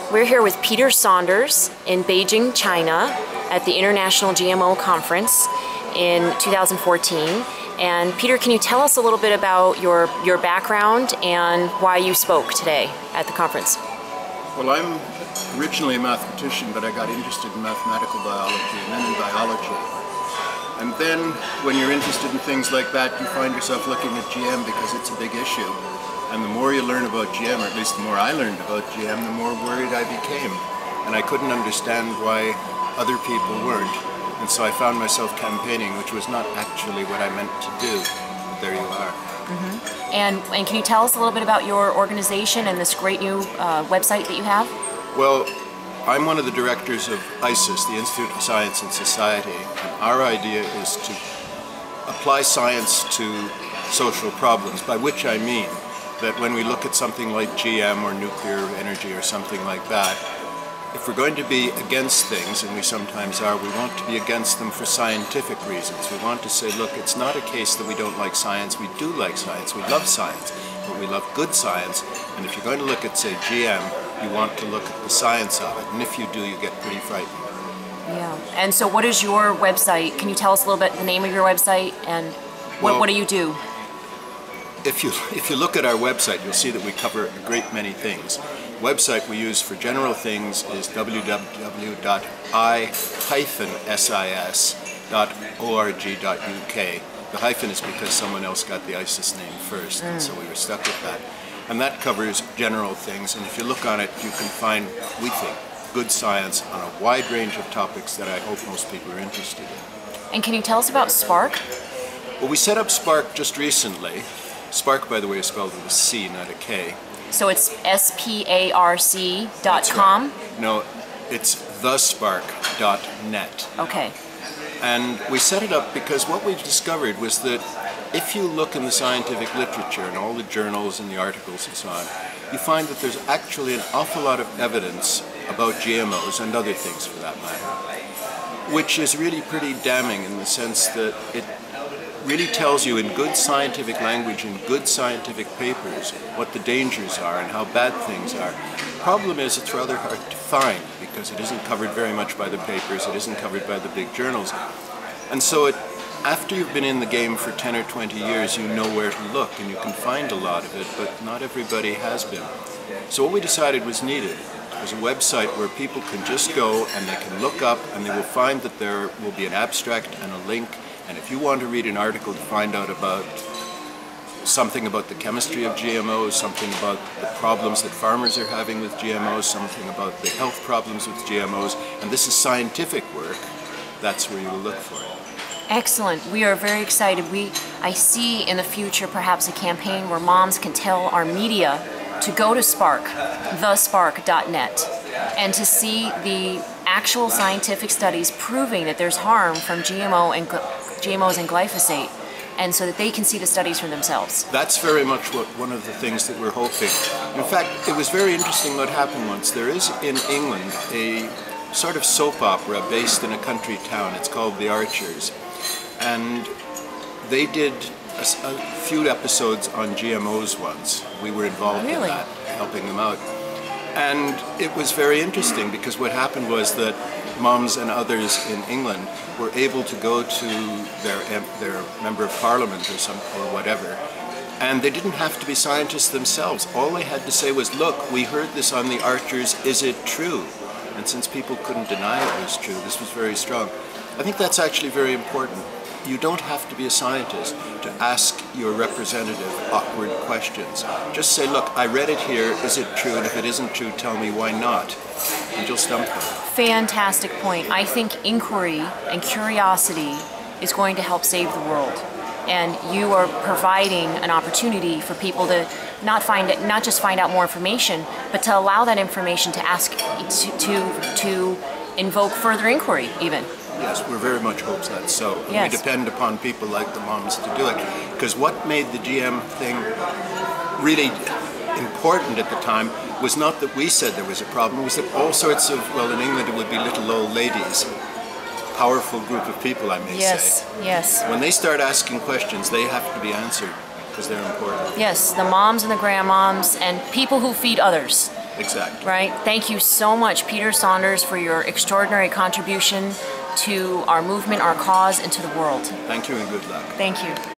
We're here with Peter Saunders in Beijing, China at the International GMO Conference in 2014. And Peter, can you tell us a little bit about your background and why you spoke today at the conference? Well, I'm originally a mathematician, but I got interested in mathematical biology and then in biology. And then when you're interested in things like that, you find yourself looking at GM because it's a big issue. And the more you learn about GM, or at least the more I learned about GM, the more worried I became. And I couldn't understand why other people weren't. And so I found myself campaigning, which was not actually what I meant to do. But there you are. Mm-hmm. And can you tell us a little bit about your organization and this great new website that you have? Well, I'm one of the directors of ISIS, the Institute of Science and Society. And our idea is to apply science to social problems, by which I mean that when we look at something like GM or nuclear energy or something like that, if we're going to be against things, and we sometimes are, we want to be against them for scientific reasons. We want to say, look, it's not a case that we don't like science. We do like science. We love science, but we love good science. And if you're going to look at, say, GM, you want to look at the science of it. And if you do, you get pretty frightened. Yeah. And so what is your website? Can you tell us a little bit the name of your website and what do you do? If you look at our website, you'll see that we cover a great many things. The website we use for general things is www.i-sis.org.uk. The hyphen is because someone else got the ISIS name first, and so we were stuck with that. And that covers general things, and if you look on it, you can find, we think, good science on a wide range of topics that I hope most people are interested in. And can you tell us about Spark? Well, we set up Spark just recently. Spark, by the way, is spelled with a C, not a K. So it's sparc.com? No, it's thespark.net. Okay. And we set it up because what we discovered was that if you look in the scientific literature and all the journals and the articles and so on, you find that there's actually an awful lot of evidence about GMOs and other things for that matter, which is really pretty damning in the sense that it really tells you in good scientific language, in good scientific papers, what the dangers are and how bad things are. The problem is it's rather hard to find because it isn't covered very much by the papers, it isn't covered by the big journals. And so after you've been in the game for 10 or 20 years, you know where to look and you can find a lot of it, but not everybody has been. So what we decided was needed was a website where people can just go and they can look up and they will find that there will be an abstract and a link. And if you want to read an article to find out about something about the chemistry of GMOs, something about the problems that farmers are having with GMOs, something about the health problems with GMOs, and this is scientific work, that's where you will look for it. Excellent. We are very excited. I see in the future perhaps a campaign where moms can tell our media to go to Spark, thespark.net, and to see the actual scientific studies proving that there's harm from GMOs and glyphosate, and so that they can see the studies for themselves. That's very much one of the things that we're hoping. In fact, it was very interesting what happened once. There is in England a sort of soap opera based in a country town. It's called The Archers. And they did a few episodes on GMOs once. We were involved in that, helping them out. And it was very interesting because what happened was that moms and others in England were able to go to their member of parliament or whatever, and they didn't have to be scientists themselves. All they had to say was, look, we heard this on The Archers, is it true? And since people couldn't deny it was true, this was very strong. I think that's actually very important. You don't have to be a scientist to ask your representative awkward questions. Just say, look, I read it here, is it true? And if it isn't true, tell me why not. And you'll stump them. Fantastic point. I think inquiry and curiosity is going to help save the world. And you are providing an opportunity for people to not just find out more information, but to allow that information to ask, to invoke further inquiry even. Yes, we're very much hopes that's so. Yes. We depend upon people like the moms to do it. Because what made the GM thing really important at the time was not that we said there was a problem, it was that all sorts of, well, in England it would be little old ladies, powerful group of people, I may say. Yes, yes. When they start asking questions, they have to be answered because they're important. Yes, the moms and the grandmoms and people who feed others. Exactly. Right? Thank you so much, Peter Saunders, for your extraordinary contribution to our movement, our cause, and to the world. Thank you and good luck. Thank you.